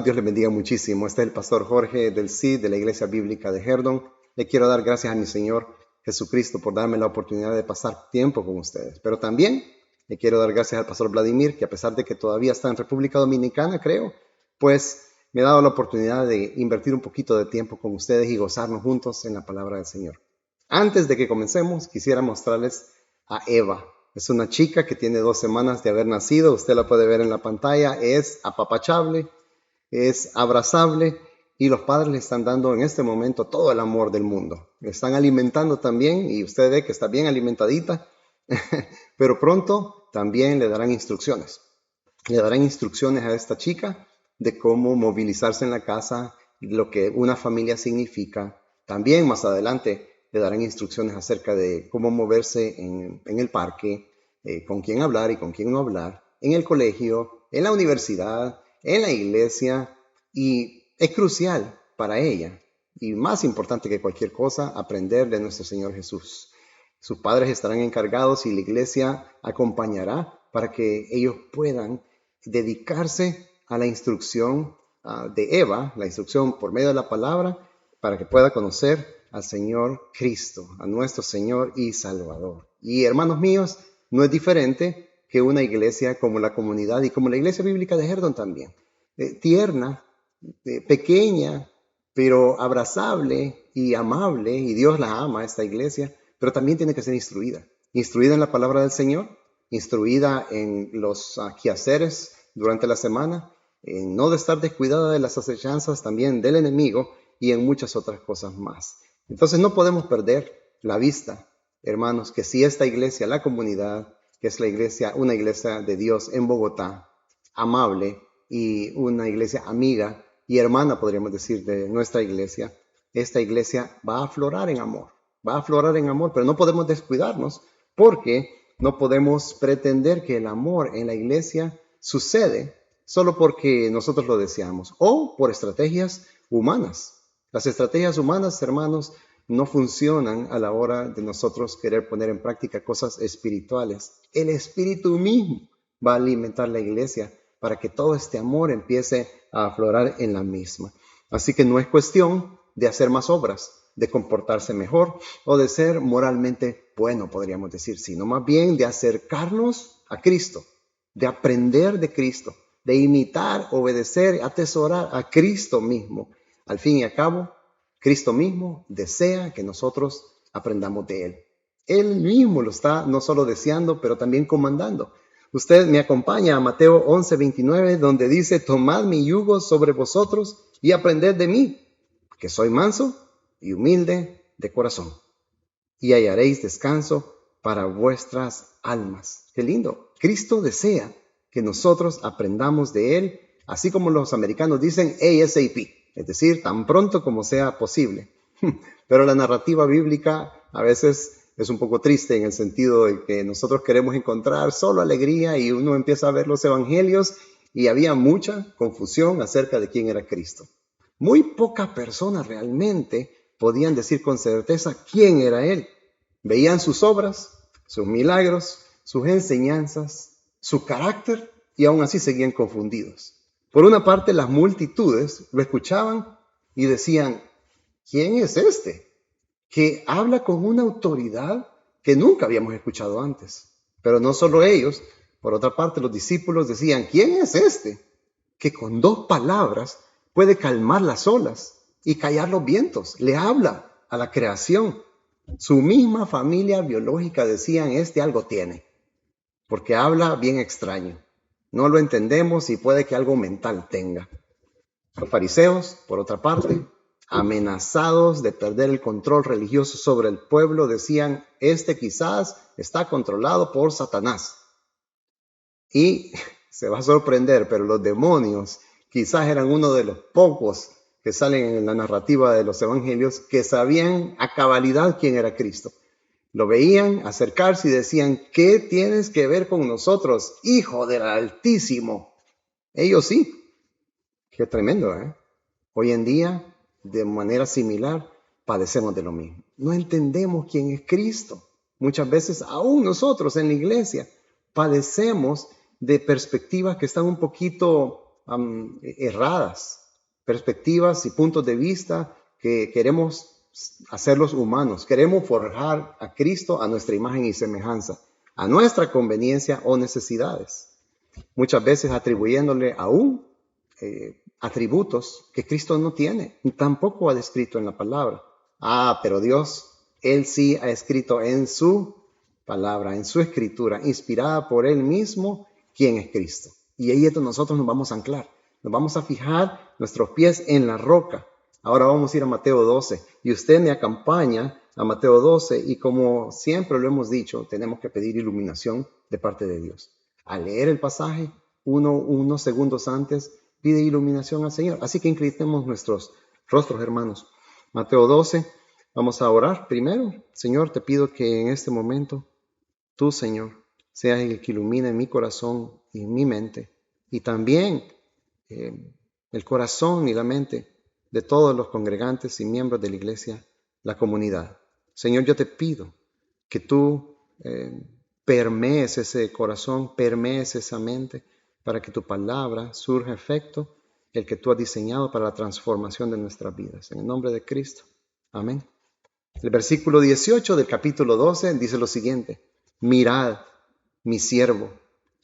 Dios le bendiga muchísimo. Este es el pastor Jorge del CID de la Iglesia Bíblica de Herdon. Le quiero dar gracias a mi Señor Jesucristo por darme la oportunidad de pasar tiempo con ustedes. Pero también le quiero dar gracias al pastor Vladimir, que a pesar de que todavía está en República Dominicana, creo, pues me ha dado la oportunidad de invertir un poquito de tiempo con ustedes y gozarnos juntos en la palabra del Señor. Antes de que comencemos, quisiera mostrarles a Eva. Es una chica que tiene 2 semanas de haber nacido. Usted la puede ver en la pantalla. Es apapachable, es abrazable y los padres le están dando en este momento todo el amor del mundo. Le están alimentando también y usted ve que está bien alimentadita, pero pronto también le darán instrucciones. Le darán instrucciones a esta chica de cómo movilizarse en la casa, lo que una familia significa. También más adelante le darán instrucciones acerca de cómo moverse en el parque, con quién hablar y con quién no hablar, en el colegio, en la universidad, en la iglesia, y es crucial para ella, y más importante que cualquier cosa, aprender de nuestro Señor Jesús. Sus padres estarán encargados y la iglesia acompañará para que ellos puedan dedicarse a la instrucción de Eva, la instrucción por medio de la palabra, para que pueda conocer al Señor Cristo, a nuestro Señor y Salvador. Y hermanos míos, no es diferente que una iglesia como la comunidad y como la iglesia bíblica de Herdon también. Tierna, pequeña, pero abrazable y amable, y Dios la ama, esta iglesia, pero también tiene que ser instruida. Instruida en la palabra del Señor, instruida en los quehaceres durante la semana, en no de estar descuidada de las acechanzas también del enemigo y en muchas otras cosas más. Entonces no podemos perder la vista, hermanos, que si esta iglesia, la comunidad, que es la iglesia, una iglesia de Dios en Bogotá, amable y una iglesia amiga y hermana, podríamos decir, de nuestra iglesia, esta iglesia va a aflorar en amor, pero no podemos descuidarnos porque no podemos pretender que el amor en la iglesia sucede solo porque nosotros lo deseamos o por estrategias humanas. Las estrategias humanas, hermanos, no funcionan a la hora de nosotros querer poner en práctica cosas espirituales. El Espíritu mismo va a alimentar la iglesia para que todo este amor empiece a aflorar en la misma. Así que no es cuestión de hacer más obras, de comportarse mejor o de ser moralmente bueno, podríamos decir, sino más bien de acercarnos a Cristo, de aprender de Cristo, de imitar, obedecer, atesorar a Cristo mismo. Al fin y al cabo, Cristo mismo desea que nosotros aprendamos de Él. Él mismo lo está no solo deseando, pero también comandando. Usted me acompaña a Mateo 11:29, donde dice: tomad mi yugo sobre vosotros y aprended de mí, que soy manso y humilde de corazón, y hallaréis descanso para vuestras almas. Qué lindo. Cristo desea que nosotros aprendamos de Él, así como los americanos dicen ASAP, es decir, tan pronto como sea posible. Pero la narrativa bíblica a veces es un poco triste en el sentido de que nosotros queremos encontrar solo alegría y uno empieza a ver los evangelios y había mucha confusión acerca de quién era Cristo. Muy pocas personas realmente podían decir con certeza quién era Él. Veían sus obras, sus milagros, sus enseñanzas, su carácter y aún así seguían confundidos. Por una parte, las multitudes lo escuchaban y decían: ¿quién es este que habla con una autoridad que nunca habíamos escuchado antes? Pero no solo ellos, por otra parte los discípulos decían: ¿quién es este que con 2 palabras puede calmar las olas y callar los vientos? Le habla a la creación. Su misma familia biológica decían: este algo tiene, porque habla bien extraño. No lo entendemos y puede que algo mental tenga. Los fariseos, por otra parte, amenazados de perder el control religioso sobre el pueblo, decían: este quizás está controlado por Satanás. Y se va a sorprender, pero los demonios quizás eran uno de los pocos que salen en la narrativa de los evangelios que sabían a cabalidad quién era Cristo. Lo veían acercarse y decían: ¿qué tienes que ver con nosotros, Hijo del Altísimo? Ellos sí. Qué tremendo, ¿eh? Hoy en día, de manera similar, padecemos de lo mismo. No entendemos quién es Cristo. Muchas veces, aún nosotros en la iglesia, padecemos de perspectivas que están un poquito erradas, perspectivas y puntos de vista que queremos hacerlos humanos. Queremos forjar a Cristo a nuestra imagen y semejanza, a nuestra conveniencia o necesidades. Muchas veces atribuyéndole aún atributos que Cristo no tiene, ni tampoco ha descrito en la palabra. Pero Dios, Él sí ha escrito en su palabra, en su escritura, inspirada por Él mismo, quién es Cristo. Y ahí es donde nosotros nos vamos a anclar, nos vamos a fijar nuestros pies en la roca. Ahora vamos a ir a Mateo 12 y usted me acompaña a Mateo 12 y como siempre lo hemos dicho, tenemos que pedir iluminación de parte de Dios. Al leer el pasaje, unos segundos antes, pide iluminación al Señor. Así que inclinemos nuestros rostros, hermanos. Mateo 12, vamos a orar primero. Señor, te pido que en este momento, tú, Señor, seas el que ilumine mi corazón y mi mente, y también el corazón y la mente de todos los congregantes y miembros de la iglesia, la comunidad. Señor, yo te pido que tú permees ese corazón, permees esa mente, para que tu palabra surja efecto, el que tú has diseñado para la transformación de nuestras vidas. En el nombre de Cristo. Amén. El versículo 18 del capítulo 12 dice lo siguiente: mirad, mi siervo,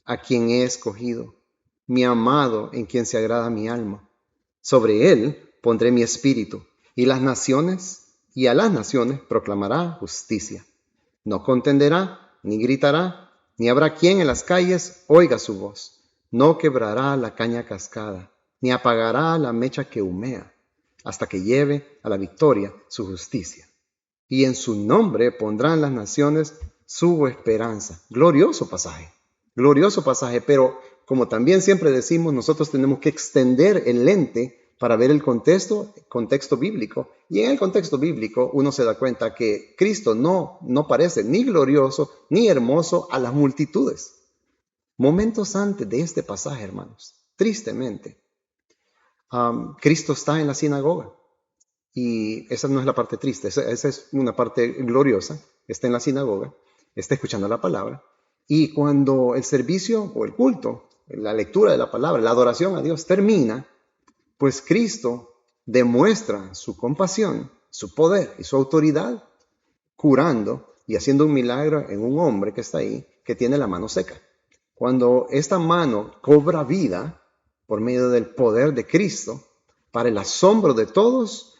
a quien he escogido, mi amado, en quien se agrada mi alma. Sobre él pondré mi espíritu, y a las naciones proclamará justicia. No contenderá, ni gritará, ni habrá quien en las calles oiga su voz. No quebrará la caña cascada, ni apagará la mecha que humea, hasta que lleve a la victoria su justicia. Y en su nombre pondrán las naciones su esperanza. Glorioso pasaje, pero como también siempre decimos, nosotros tenemos que extender el lente para ver el contexto bíblico. Y en el contexto bíblico uno se da cuenta que Cristo no parece ni glorioso ni hermoso a las multitudes. Momentos antes de este pasaje, hermanos, tristemente, Cristo está en la sinagoga. Y esa no es la parte triste, esa es una parte gloriosa. Está en la sinagoga, está escuchando la palabra. Y cuando el servicio o el culto, la lectura de la palabra, la adoración a Dios termina, pues Cristo demuestra su compasión, su poder y su autoridad, curando y haciendo un milagro en un hombre que está ahí, que tiene la mano seca. Cuando esta mano cobra vida por medio del poder de Cristo, para el asombro de todos,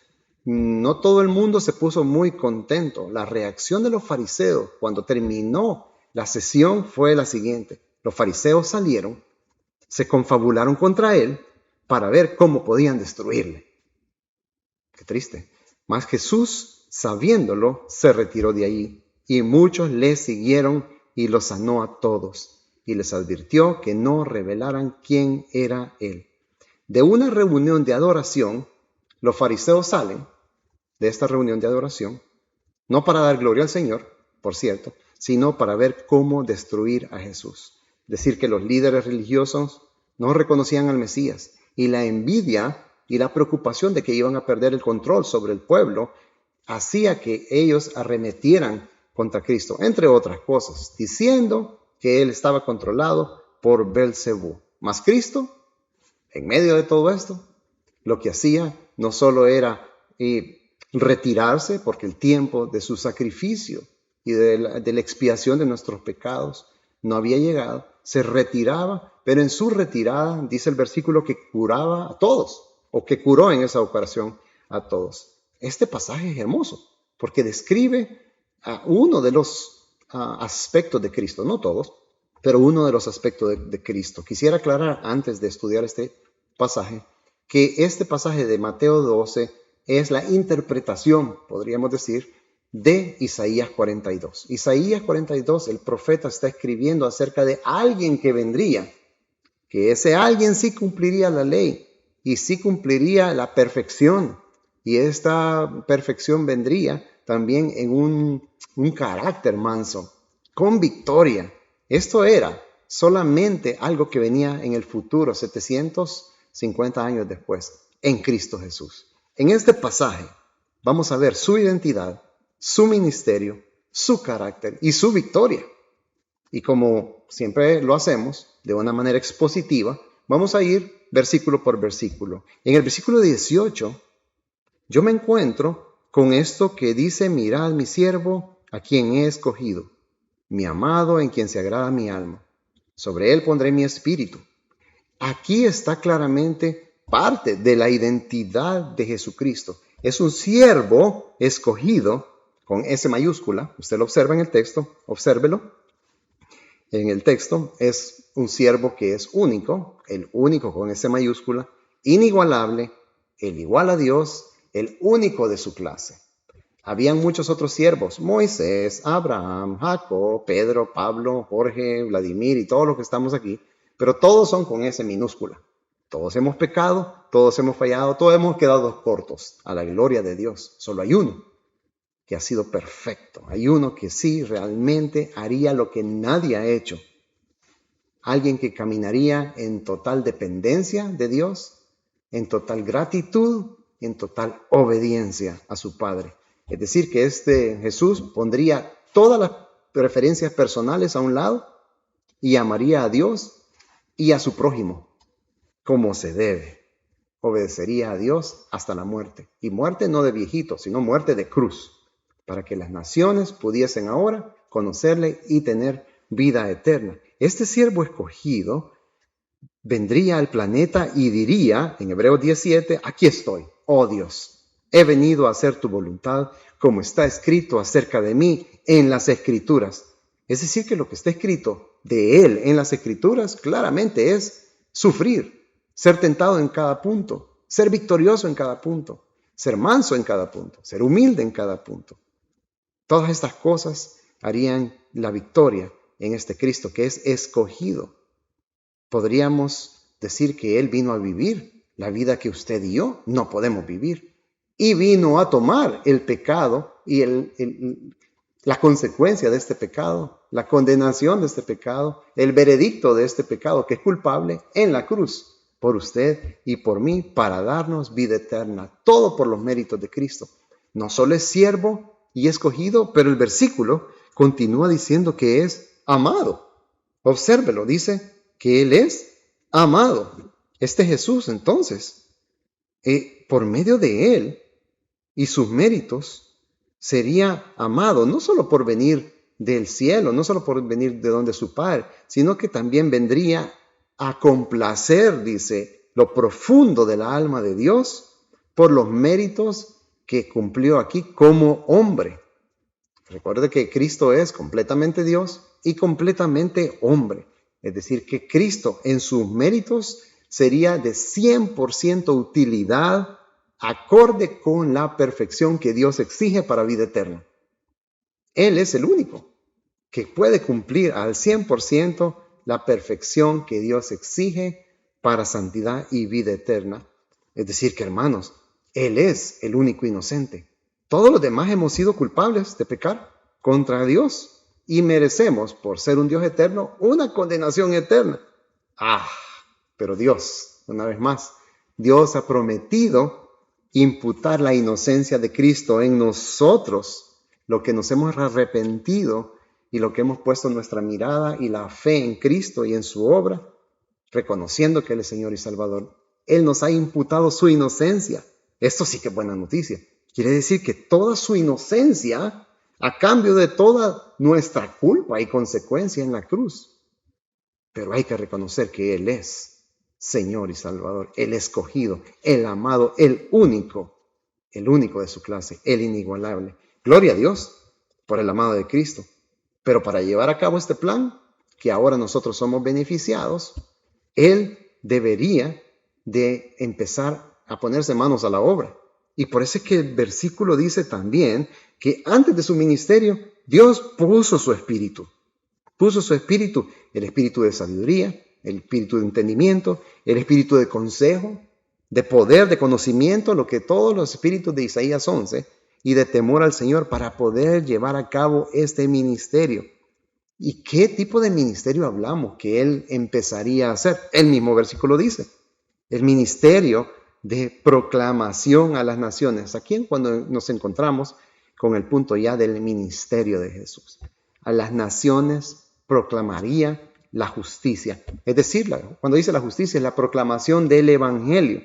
no todo el mundo se puso muy contento. La reacción de los fariseos cuando terminó la sesión fue la siguiente: los fariseos salieron, se confabularon contra él para ver cómo podían destruirle. Qué triste. Mas Jesús, sabiéndolo, se retiró de ahí, y muchos le siguieron y los sanó a todos, y les advirtió que no revelaran quién era él. De una reunión de adoración, los fariseos salen de esta reunión de adoración, no para dar gloria al Señor, por cierto, sino para ver cómo destruir a Jesús. Decir que los líderes religiosos no reconocían al Mesías, y la envidia y la preocupación de que iban a perder el control sobre el pueblo hacía que ellos arremetieran contra Cristo, entre otras cosas, diciendo que él estaba controlado por Belcebú. Mas Cristo, en medio de todo esto, lo que hacía no solo era retirarse, porque el tiempo de su sacrificio y de la expiación de nuestros pecados no había llegado, se retiraba, pero en su retirada, dice el versículo, que curaba a todos, o que curó en esa ocasión a todos. Este pasaje es hermoso, porque describe uno de los aspectos de Cristo, no todos, pero uno de los aspectos de Cristo. Quisiera aclarar antes de estudiar este pasaje, que este pasaje de Mateo 12 es la interpretación, podríamos decir, de Isaías 42. Isaías 42, el profeta está escribiendo acerca de alguien que vendría, que ese alguien sí cumpliría la ley y sí cumpliría la perfección. Y esta perfección vendría también en un carácter manso, con victoria. Esto era solamente algo que venía en el futuro, 750 años después, en Cristo Jesús. En este pasaje vamos a ver su identidad, su ministerio, su carácter y su victoria. Y como siempre lo hacemos, de una manera expositiva, vamos a ir versículo por versículo. En el versículo 18, yo me encuentro con esto que dice: mirad mi siervo, a quien he escogido, mi amado, en quien se agrada mi alma. Sobre él pondré mi espíritu. Aquí está claramente parte de la identidad de Jesucristo. Es un siervo escogido, con S mayúscula. Usted lo observa en el texto, obsérvelo. En el texto es un siervo que es único, el único con S mayúscula, inigualable, el igual a Dios, el único de su clase. Habían muchos otros siervos: Moisés, Abraham, Jacob, Pedro, Pablo, Jorge, Vladimir y todos los que estamos aquí, pero todos son con S minúscula. Todos hemos pecado, todos hemos fallado, todos hemos quedado cortos a la gloria de Dios. Solo hay uno que ha sido perfecto. Hay uno que sí realmente haría lo que nadie ha hecho. Alguien que caminaría en total dependencia de Dios, en total gratitud, en total obediencia a su Padre. Es decir, que este Jesús pondría todas las preferencias personales a un lado y amaría a Dios y a su prójimo como se debe. Obedecería a Dios hasta la muerte. Y muerte no de viejito, sino muerte de cruz, para que las naciones pudiesen ahora conocerle y tener vida eterna. Este siervo escogido vendría al planeta y diría, en Hebreos 17, aquí estoy, oh Dios. He venido a hacer tu voluntad, como está escrito acerca de mí en las Escrituras. Es decir, que lo que está escrito de él en las Escrituras claramente es sufrir, ser tentado en cada punto, ser victorioso en cada punto, ser manso en cada punto, ser humilde en cada punto. Todas estas cosas harían la victoria en este Cristo que es escogido. Podríamos decir que Él vino a vivir la vida que usted y yo no podemos vivir. Y vino a tomar el pecado y la consecuencia de este pecado, la condenación de este pecado, el veredicto de este pecado que es culpable en la cruz por usted y por mí, para darnos vida eterna. Todo por los méritos de Cristo. No solo es siervo y escogido, pero el versículo continúa diciendo que es amado. Obsérvelo, dice que Él es amado. Este Jesús, entonces, por medio de Él y sus méritos, sería amado, no solo por venir del cielo, no solo por venir de donde su Padre, sino que también vendría a complacer, dice, lo profundo de la alma de Dios por los méritos que cumplió aquí como hombre. Recuerde que Cristo es completamente Dios y completamente hombre. Es decir, que Cristo en sus méritos sería de 100% utilidad, acorde con la perfección que Dios exige para vida eterna. Él es el único que puede cumplir al 100% la perfección que Dios exige para santidad y vida eterna. Es decir, que hermanos, Él es el único inocente. Todos los demás hemos sido culpables de pecar contra Dios y merecemos, por ser un Dios eterno, una condenación eterna. Pero Dios, una vez más, Dios ha prometido imputar la inocencia de Cristo en nosotros, lo que nos hemos arrepentido y lo que hemos puesto nuestra mirada y la fe en Cristo y en su obra, reconociendo que Él es Señor y Salvador. Él nos ha imputado su inocencia. Esto sí que es buena noticia. Quiere decir que toda su inocencia a cambio de toda nuestra culpa y consecuencia en la cruz. Pero hay que reconocer que Él es Señor y Salvador, el escogido, el amado, el único de su clase, el inigualable. Gloria a Dios por el amado de Cristo. Pero para llevar a cabo este plan, que ahora nosotros somos beneficiados, Él debería de empezar a ponerse manos a la obra. Y por eso es que el versículo dice también que antes de su ministerio, Dios puso su espíritu. Puso su espíritu, el espíritu de sabiduría, el espíritu de entendimiento, el espíritu de consejo, de poder, de conocimiento, lo que todos los espíritus de Isaías 11, y de temor al Señor para poder llevar a cabo este ministerio. ¿Y qué tipo de ministerio hablamos que Él empezaría a hacer? El mismo versículo dice, el ministerio de proclamación a las naciones. Aquí es cuando nos encontramos con el punto ya del ministerio de Jesús. A las naciones proclamaría la justicia. Es decir, cuando dice la justicia, es la proclamación del Evangelio.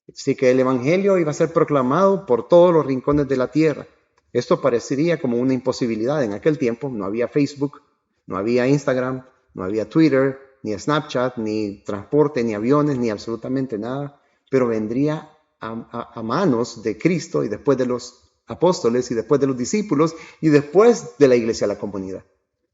Así que el Evangelio iba a ser proclamado por todos los rincones de la tierra. Esto parecería como una imposibilidad. En aquel tiempo no había Facebook, no había Instagram, no había Twitter, ni Snapchat, ni transporte, ni aviones, ni absolutamente nada. Pero vendría a manos de Cristo y después de los apóstoles y después de los discípulos y después de la iglesia, la comunidad.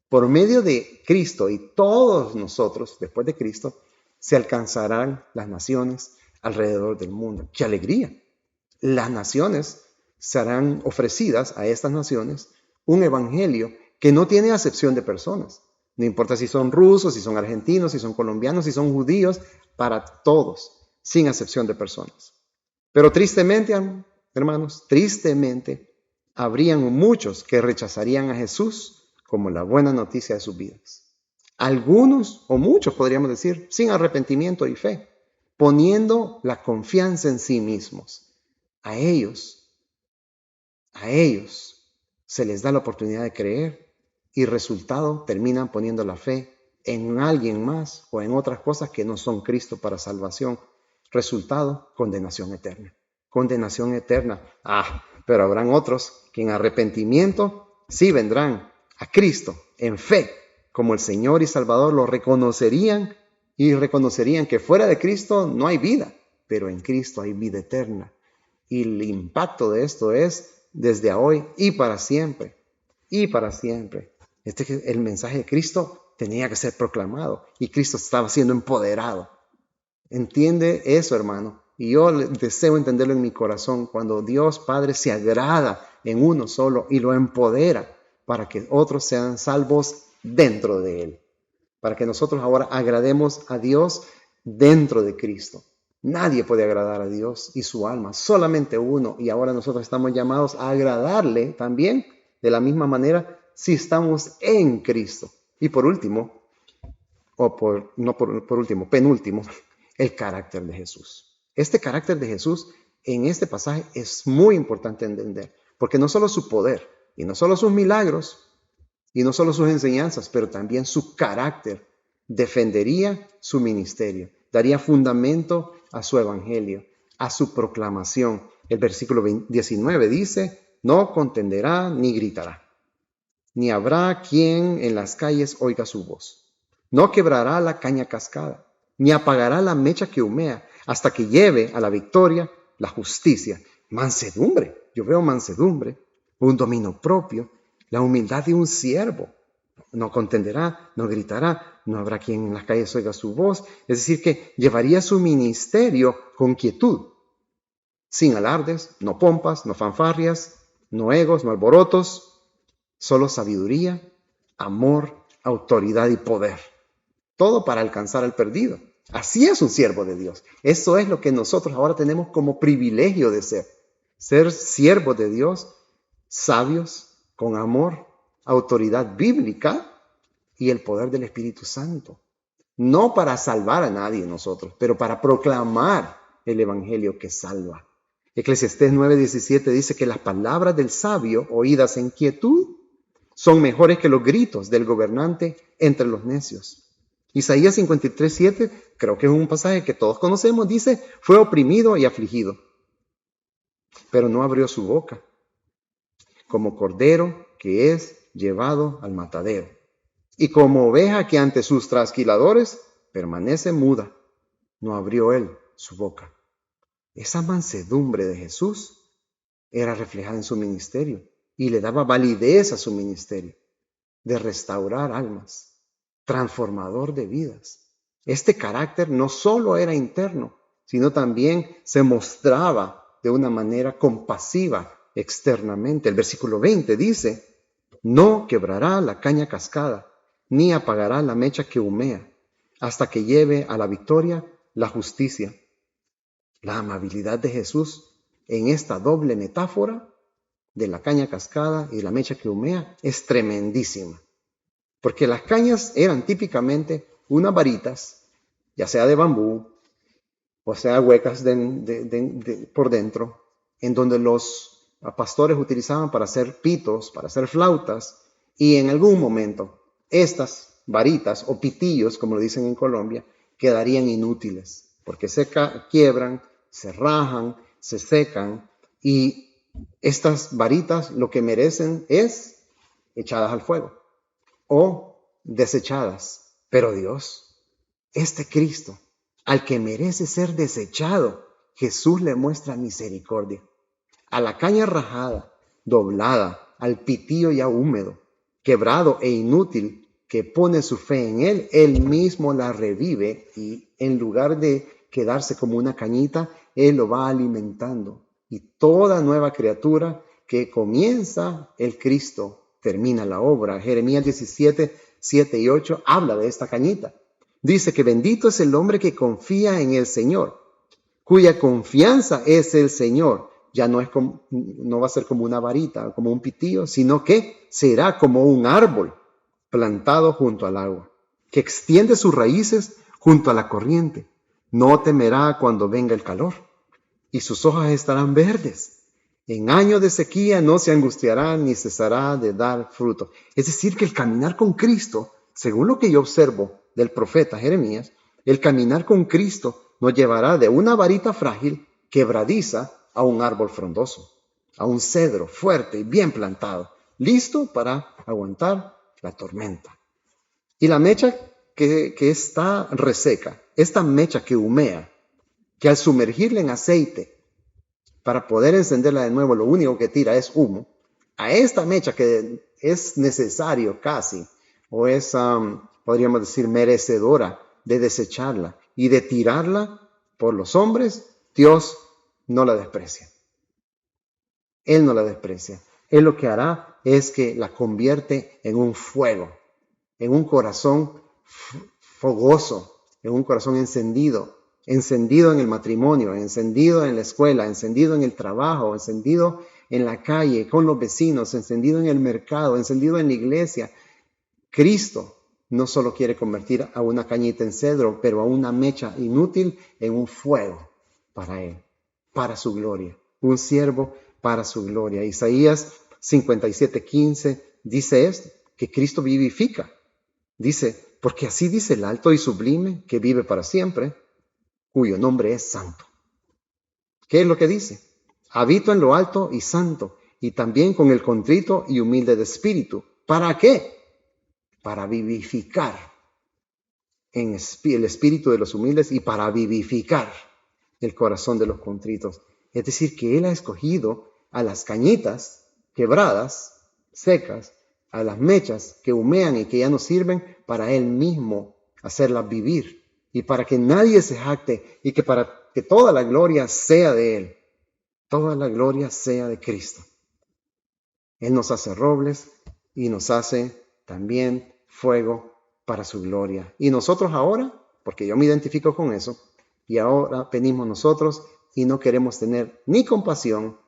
Por medio de Cristo y todos nosotros, después de Cristo, se alcanzarán las naciones alrededor del mundo. ¡Qué alegría! Las naciones serán ofrecidas a estas naciones un evangelio que no tiene acepción de personas. No importa si son rusos, si son argentinos, si son colombianos, si son judíos, para todos, sin acepción de personas. Pero tristemente, hermanos, tristemente, habrían muchos que rechazarían a Jesús como la buena noticia de sus vidas. Algunos, o muchos podríamos decir, sin arrepentimiento y fe, poniendo la confianza en sí mismos. A ellos se les da la oportunidad de creer y resultado terminan poniendo la fe en alguien más o en otras cosas que no son Cristo para salvación. Resultado, condenación eterna. Condenación eterna. Pero habrán otros que en arrepentimiento sí vendrán a Cristo en fe, como el Señor y Salvador, lo reconocerían y reconocerían que fuera de Cristo no hay vida, pero en Cristo hay vida eterna. Y el impacto de esto es desde hoy y para siempre, y para siempre. El mensaje de Cristo tenía que ser proclamado y Cristo estaba siendo empoderado. Entiende eso, hermano. Y yo deseo entenderlo en mi corazón cuando Dios Padre se agrada en uno solo y lo empodera para que otros sean salvos dentro de Él. Para que nosotros ahora agrademos a Dios dentro de Cristo. Nadie puede agradar a Dios y su alma, solamente uno. Y ahora nosotros estamos llamados a agradarle también de la misma manera si estamos en Cristo. Y por último, penúltimo, el carácter de Jesús. Este carácter de Jesús en este pasaje es muy importante entender, porque no solo su poder, y no solo sus milagros, y no solo sus enseñanzas, pero también su carácter defendería su ministerio, daría fundamento a su evangelio, a su proclamación. El versículo 19 dice, no contenderá ni gritará, ni habrá quien en las calles oiga su voz. No quebrará la caña cascada, ni apagará la mecha que humea, hasta que lleve a la victoria la justicia. Mansedumbre, yo veo mansedumbre, un dominio propio, la humildad de un siervo. No contenderá, no gritará, no habrá quien en las calles oiga su voz. Es decir, que llevaría su ministerio con quietud, sin alardes, no pompas, no fanfarrias, no egos, no alborotos, solo sabiduría, amor, autoridad y poder. Todo para alcanzar al perdido. Así es un siervo de Dios. Eso es lo que nosotros ahora tenemos como privilegio de ser. Ser siervos de Dios, sabios, con amor, autoridad bíblica y el poder del Espíritu Santo. No para salvar a nadie nosotros, pero para proclamar el evangelio que salva. Eclesiastés 9:17 dice que las palabras del sabio, oídas en quietud, son mejores que los gritos del gobernante entre los necios. Isaías 53:7, creo que es un pasaje que todos conocemos, dice, fue oprimido y afligido, pero no abrió su boca, como cordero que es llevado al matadero, y como oveja que ante sus trasquiladores permanece muda, no abrió él su boca. Esa mansedumbre de Jesús era reflejada en su ministerio y le daba validez a su ministerio de restaurar almas, transformador de vidas. Este carácter no solo era interno, sino también se mostraba de una manera compasiva externamente. El versículo 20 dice, no quebrará la caña cascada, ni apagará la mecha que humea, hasta que lleve a la victoria la justicia. La amabilidad de Jesús en esta doble metáfora de la caña cascada y la mecha que humea es tremendísima. Porque las cañas eran típicamente unas varitas, ya sea de bambú, o sea huecas por dentro, en donde los pastores utilizaban para hacer pitos, para hacer flautas, y en algún momento estas varitas o pitillos, como lo dicen en Colombia, quedarían inútiles, porque se quiebran, se rajan, se secan, y estas varitas lo que merecen es echadas al fuego o desechadas. Pero Dios, este Cristo, al que merece ser desechado, Jesús le muestra misericordia. A la caña rajada, doblada, al pitillo ya húmedo, quebrado e inútil, que pone su fe en Él, Él mismo la revive, y en lugar de quedarse como una cañita, Él lo va alimentando. Y toda nueva criatura que comienza el Cristo termina la obra. Jeremías 17, 7 y 8 habla de esta cañita. Dice que bendito es el hombre que confía en el Señor, cuya confianza es el Señor. Ya no va a ser como una varita, como un pitillo, sino que será como un árbol plantado junto al agua, que extiende sus raíces junto a la corriente. No temerá cuando venga el calor, y sus hojas estarán verdes. En año de sequía no se angustiará ni cesará de dar fruto. Es decir, que el caminar con Cristo, según lo que yo observo del profeta Jeremías, el caminar con Cristo nos llevará de una varita frágil, quebradiza, a un árbol frondoso, a un cedro fuerte y bien plantado, listo para aguantar la tormenta. Y la mecha que está reseca, esta mecha que humea, que al sumergirla en aceite para poder encenderla de nuevo, lo único que tira es humo, a esta mecha que es necesario casi, o es, podríamos decir, merecedora de desecharla y de tirarla por los hombres, Dios no la desprecia. Él no la desprecia. Él lo que hará es que la convierte en un fuego, en un corazón fogoso, en un corazón encendido en el matrimonio, encendido en la escuela, encendido en el trabajo, encendido en la calle, con los vecinos, encendido en el mercado, encendido en la iglesia. Cristo no solo quiere convertir a una cañita en cedro, pero a una mecha inútil en un fuego para Él, para su gloria, un siervo para su gloria. Isaías 57:15 dice esto, que Cristo vivifica. Dice, porque así dice el alto y sublime, que vive para siempre, cuyo nombre es santo. ¿Qué es lo que dice? Habito en lo alto y santo, y también con el contrito y humilde de espíritu. ¿Para qué? Para vivificar en el espíritu de los humildes y para vivificar el corazón de los contritos. Es decir, que Él ha escogido a las cañitas quebradas, secas, a las mechas que humean y que ya no sirven, para Él mismo hacerlas vivir, y para que nadie se jacte, y que para que toda la gloria sea de Él, toda la gloria sea de Cristo. Él nos hace robles y nos hace también fuego para su gloria. Y nosotros ahora, porque yo me identifico con eso, y ahora venimos nosotros y no queremos tener ni compasión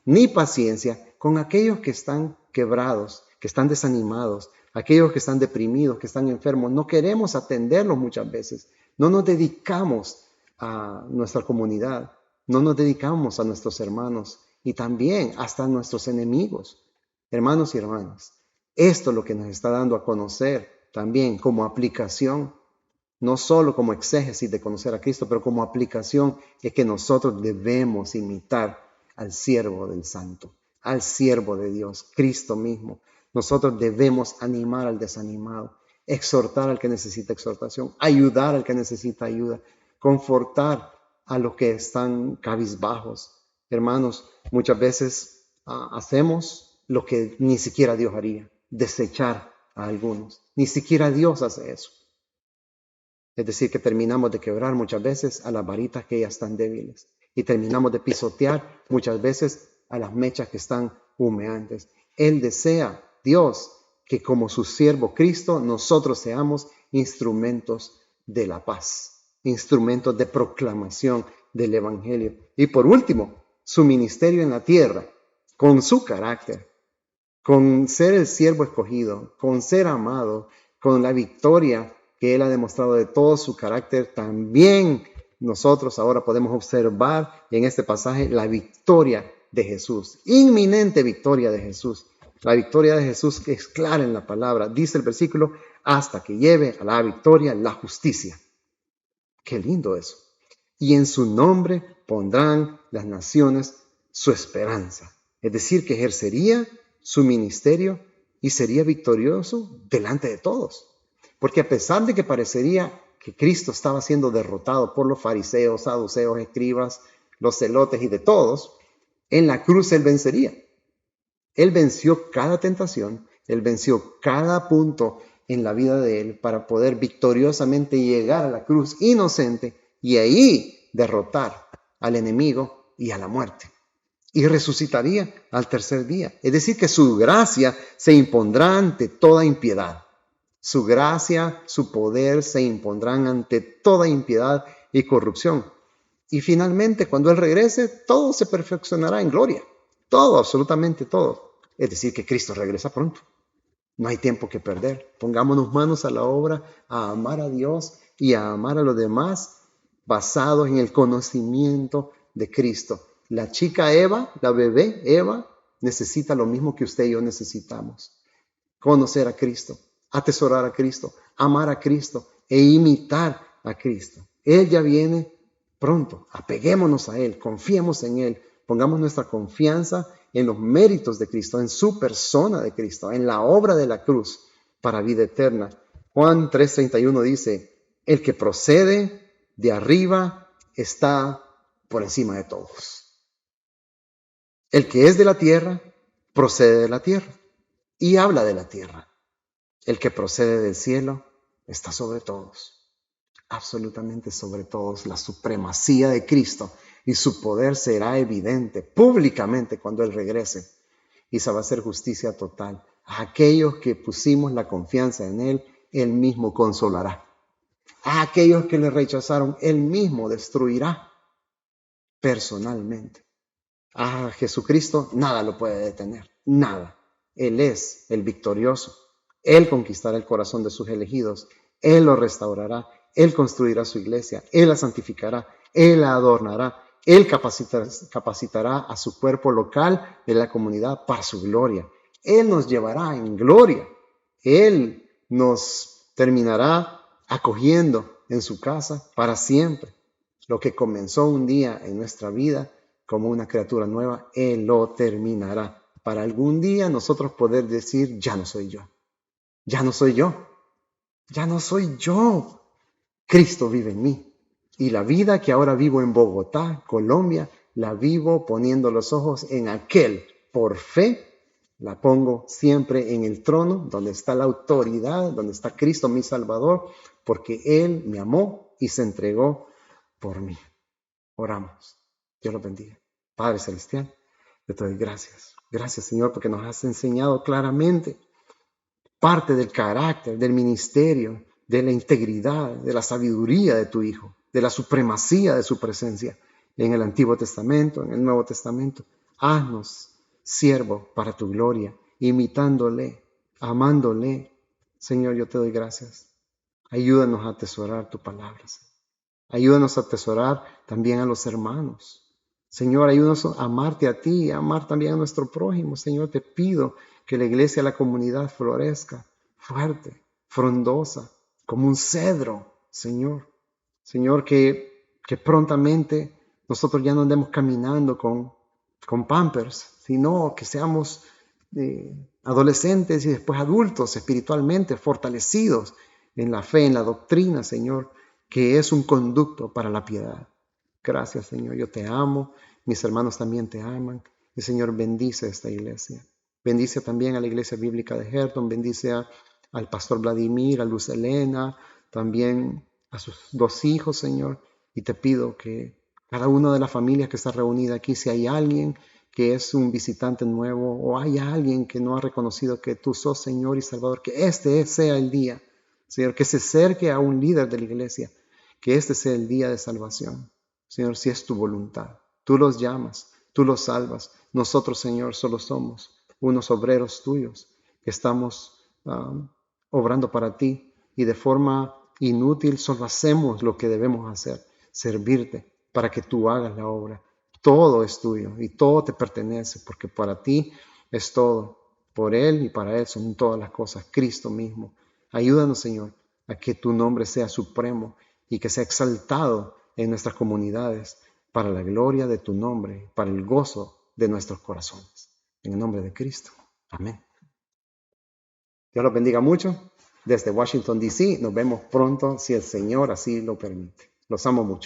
ni paciencia con aquellos que están quebrados, que están desanimados, aquellos que están deprimidos, que están enfermos. No queremos atenderlos muchas veces. No nos dedicamos a nuestra comunidad, no nos dedicamos a nuestros hermanos y también hasta a nuestros enemigos. Hermanos y hermanas, esto es lo que nos está dando a conocer también como aplicación, no solo como exégesis de conocer a Cristo, pero como aplicación, es que nosotros debemos imitar al siervo del Santo, al siervo de Dios, Cristo mismo. Nosotros debemos animar al desanimado, exhortar al que necesita exhortación, ayudar al que necesita ayuda, confortar a los que están cabizbajos. Hermanos, muchas veces hacemos lo que ni siquiera Dios haría, desechar a algunos. Ni siquiera Dios hace eso. Es decir, que terminamos de quebrar muchas veces a las varitas que ya están débiles, y terminamos de pisotear muchas veces a las mechas que están humeantes. Él desea, Dios, que como su siervo Cristo, nosotros seamos instrumentos de la paz, instrumentos de proclamación del Evangelio. Y por último, su ministerio en la tierra, con su carácter, con ser el siervo escogido, con ser amado, con la victoria que Él ha demostrado de todo su carácter. También nosotros ahora podemos observar en este pasaje la victoria de Jesús, inminente victoria de Jesús. La victoria de Jesús es clara en la palabra. Dice el versículo, hasta que lleve a la victoria la justicia. Qué lindo eso. Y en su nombre pondrán las naciones su esperanza. Es decir, que ejercería su ministerio y sería victorioso delante de todos. Porque a pesar de que parecería que Cristo estaba siendo derrotado por los fariseos, saduceos, escribas, los celotes y de todos, en la cruz Él vencería. Él venció cada tentación, Él venció cada punto en la vida de Él para poder victoriosamente llegar a la cruz inocente y ahí derrotar al enemigo y a la muerte. Y resucitaría al tercer día. Es decir, que su gracia se impondrá ante toda impiedad. Su gracia, su poder se impondrán ante toda impiedad y corrupción. Y finalmente, cuando Él regrese, todo se perfeccionará en gloria. Todo, absolutamente todo. Es decir, que Cristo regresa pronto. No hay tiempo que perder. Pongámonos manos a la obra, a amar a Dios y a amar a los demás, basados en el conocimiento de Cristo. La chica Eva, la bebé Eva, necesita lo mismo que usted y yo necesitamos. Conocer a Cristo, atesorar a Cristo, amar a Cristo e imitar a Cristo. Él ya viene pronto. Apeguémonos a Él, confiemos en Él, pongamos nuestra confianza en los méritos de Cristo, en su persona de Cristo, en la obra de la cruz para vida eterna. Juan 3:31 dice, el que procede de arriba está por encima de todos. El que es de la tierra, procede de la tierra y habla de la tierra. El que procede del cielo está sobre todos, absolutamente sobre todos. La supremacía de Cristo y su poder será evidente públicamente cuando Él regrese. Y se va a hacer justicia total. A aquellos que pusimos la confianza en Él, Él mismo consolará. A aquellos que le rechazaron, Él mismo destruirá personalmente. A Jesucristo nada lo puede detener, nada. Él es el victorioso. Él conquistará el corazón de sus elegidos. Él lo restaurará. Él construirá su iglesia. Él la santificará. Él la adornará. Él capacitará a su cuerpo local de la comunidad para su gloria. Él nos llevará en gloria. Él nos terminará acogiendo en su casa para siempre. Lo que comenzó un día en nuestra vida como una criatura nueva, Él lo terminará. Para algún día nosotros poder decir, ya no soy yo. Ya no soy yo. Ya no soy yo. Cristo vive en mí. Y la vida que ahora vivo en Bogotá, Colombia, la vivo poniendo los ojos en aquel. Por fe, la pongo siempre en el trono, donde está la autoridad, donde está Cristo mi Salvador, porque Él me amó y se entregó por mí. Oramos. Dios los bendiga. Padre Celestial, yo te doy gracias. Gracias, Señor, porque nos has enseñado claramente parte del carácter, del ministerio, de la integridad, de la sabiduría de tu Hijo, de la supremacía de su presencia en el Antiguo Testamento, en el Nuevo Testamento. Haznos siervo para tu gloria, imitándole, amándole. Señor, yo te doy gracias. Ayúdanos a atesorar tu palabra. Ayúdanos a atesorar también a los hermanos. Señor, ayúdanos a amarte a ti y a amar también a nuestro prójimo. Señor, te pido que la iglesia, la comunidad florezca fuerte, frondosa, como un cedro, Señor. Señor, que prontamente nosotros ya no andemos caminando con Pampers, sino que seamos adolescentes y después adultos espiritualmente fortalecidos en la fe, en la doctrina, Señor, que es un conducto para la piedad. Gracias, Señor. Yo te amo. Mis hermanos también te aman. Y, Señor, bendice esta iglesia. Bendice también a la iglesia bíblica de Herton. Bendice al pastor Vladimir, a Luz Elena, también a sus 2 hijos, Señor. Y te pido que cada una de las familias que está reunida aquí, si hay alguien que es un visitante nuevo o hay alguien que no ha reconocido que tú sos Señor y Salvador, que este sea el día, Señor, que se acerque a un líder de la iglesia, que este sea el día de salvación. Señor, si es tu voluntad, tú los llamas, tú los salvas. Nosotros, Señor, solo somos unos obreros tuyos que estamos obrando para ti y de forma inútil solo hacemos lo que debemos hacer, servirte para que tú hagas la obra. Todo es tuyo y todo te pertenece porque para ti es todo. Por Él y para Él son todas las cosas. Cristo mismo Ayúdanos, Señor, a que tu nombre sea supremo y que sea exaltado en nuestras comunidades para la gloria de tu nombre, para el gozo de nuestros corazones. En el nombre de Cristo. Amén. Dios los bendiga mucho. Desde Washington, D.C. Nos vemos pronto si el Señor así lo permite. Los amo mucho.